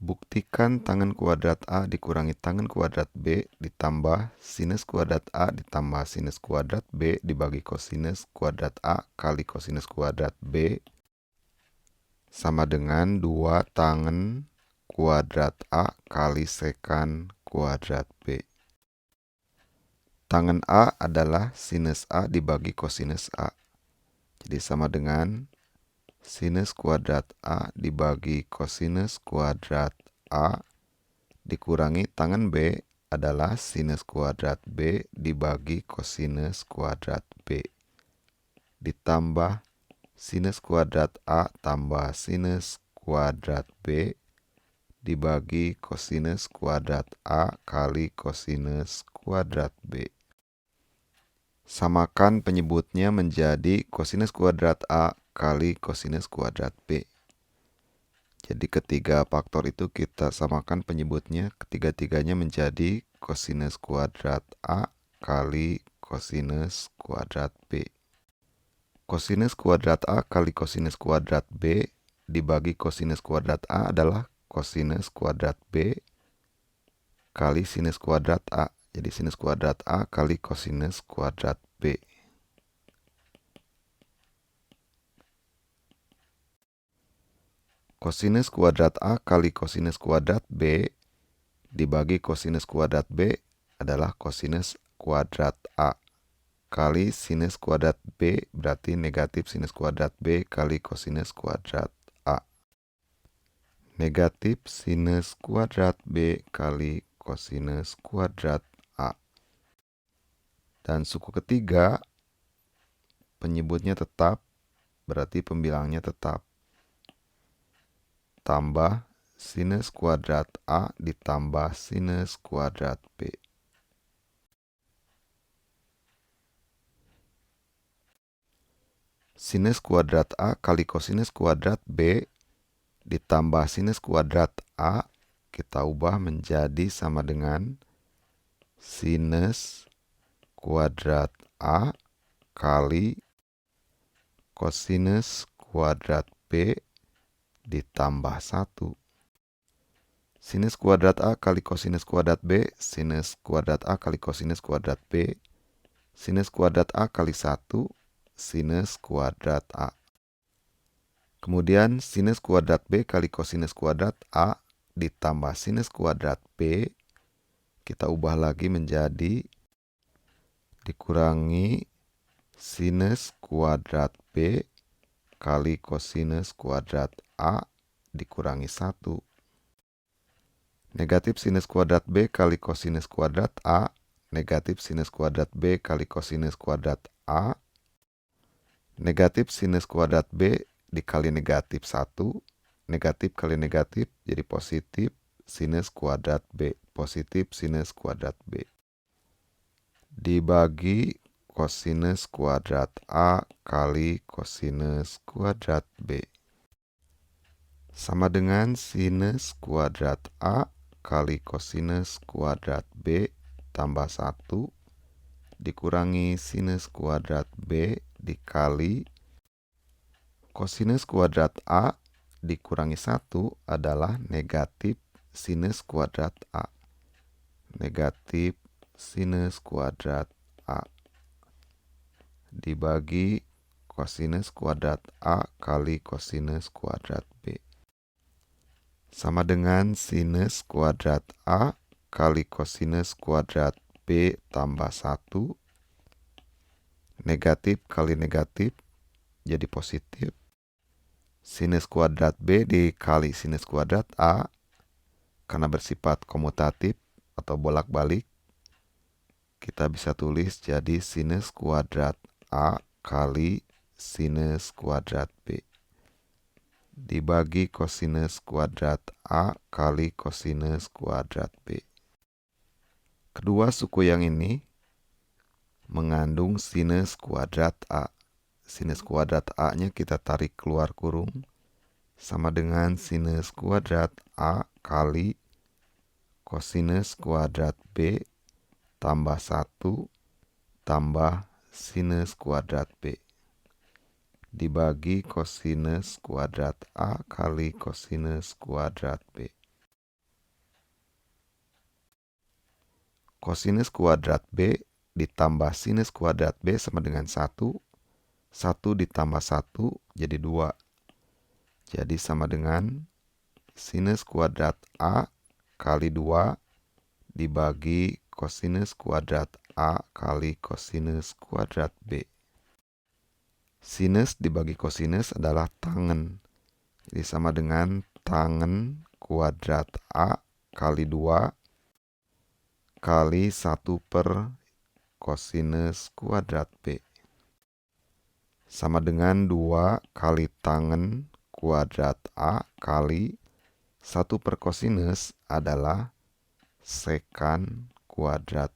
Buktikan tangen kuadrat A dikurangi tangen kuadrat B ditambah sinus kuadrat A ditambah sinus kuadrat B dibagi kosinus kuadrat A kali kosinus kuadrat B sama dengan 2 tangen kuadrat A kali sekan kuadrat B. Tangen A adalah sinus A dibagi kosinus A. Jadi sama dengan sinus kuadrat A dibagi kosinus kuadrat A dikurangi tangen B adalah sinus kuadrat B dibagi kosinus kuadrat B. Ditambah sinus kuadrat A tambah sinus kuadrat B dibagi kosinus kuadrat A kali kosinus kuadrat B. Samakan penyebutnya menjadi kosinus kuadrat A kali kosinus kuadrat B. Jadi ketiga faktor itu kita samakan penyebutnya, ketiga-tiganya menjadi kosinus kuadrat A kali kosinus kuadrat B. Kosinus kuadrat A kali kosinus kuadrat B dibagi kosinus kuadrat A adalah kosinus kuadrat B kali sinus kuadrat A. Jadi sinus kuadrat A kali kosinus kuadrat B. Kosinus kuadrat A kali kosinus kuadrat B dibagi kosinus kuadrat B adalah kosinus kuadrat A kali sinus kuadrat B berarti negatif sinus kuadrat B kali kosinus kuadrat A. Negatif sinus kuadrat B kali kosinus kuadrat A. Dan suku ketiga penyebutnya tetap berarti pembilangnya tetap. Tambah sinus kuadrat A ditambah sinus kuadrat B. Sinus kuadrat A kali kosinus kuadrat B ditambah sinus kuadrat A kita ubah menjadi sama dengan sinus kuadrat A kali kosinus kuadrat B ditambah 1. Sinus kuadrat A kali kosinus kuadrat B, sinus kuadrat A kali kosinus kuadrat B, sinus kuadrat A kali 1, sinus kuadrat A. Kemudian sinus kuadrat B kali kosinus kuadrat A ditambah sinus kuadrat B, kita ubah lagi menjadi dikurangi sinus kuadrat B kali kosinus kuadrat A dikurangi 1. Negatif sinus kuadrat B kali kosinus kuadrat A, negatif sinus kuadrat B kali kosinus kuadrat A, negatif sinus kuadrat B dikali negatif 1, negatif kali negatif jadi positif sinus kuadrat B, positif sinus kuadrat B. Dibagi kosinus kuadrat A kali kosinus kuadrat B. Sama dengan sinus kuadrat A kali kosinus kuadrat B tambah 1 dikurangi sinus kuadrat B dikali kosinus kuadrat A dikurangi 1 adalah negatif sinus kuadrat A. Negatif sinus kuadrat A dibagi kosinus kuadrat A kali kosinus kuadrat B. Sama dengan sinus kuadrat A kali kosinus kuadrat B tambah 1. Negatif kali negatif jadi positif. Sinus kuadrat B dikali sinus kuadrat A karena bersifat komutatif atau bolak-balik. Kita bisa tulis jadi sinus kuadrat A kali sinus kuadrat B dibagi kosinus kuadrat A kali kosinus kuadrat B. Kedua suku yang ini mengandung sinus kuadrat A. Sinus kuadrat A-nya kita tarik keluar kurung sama dengan sinus kuadrat A kali kosinus kuadrat B tambah 1 tambah sinus kuadrat B dibagi kosinus kuadrat A kali kosinus kuadrat B. Kosinus kuadrat B ditambah sinus kuadrat B sama dengan 1. 1 ditambah 1 jadi 2. Jadi sama dengan sinus kuadrat A kali 2 dibagi kosinus kuadrat A kali kosinus kuadrat B. Sinus dibagi kosinus adalah tangen. Jadi sama dengan tangen kuadrat A kali 2 kali 1 per kosinus kuadrat B. Sama dengan 2 kali tangen kuadrat A kali 1 per kosinus adalah sekan kuadrat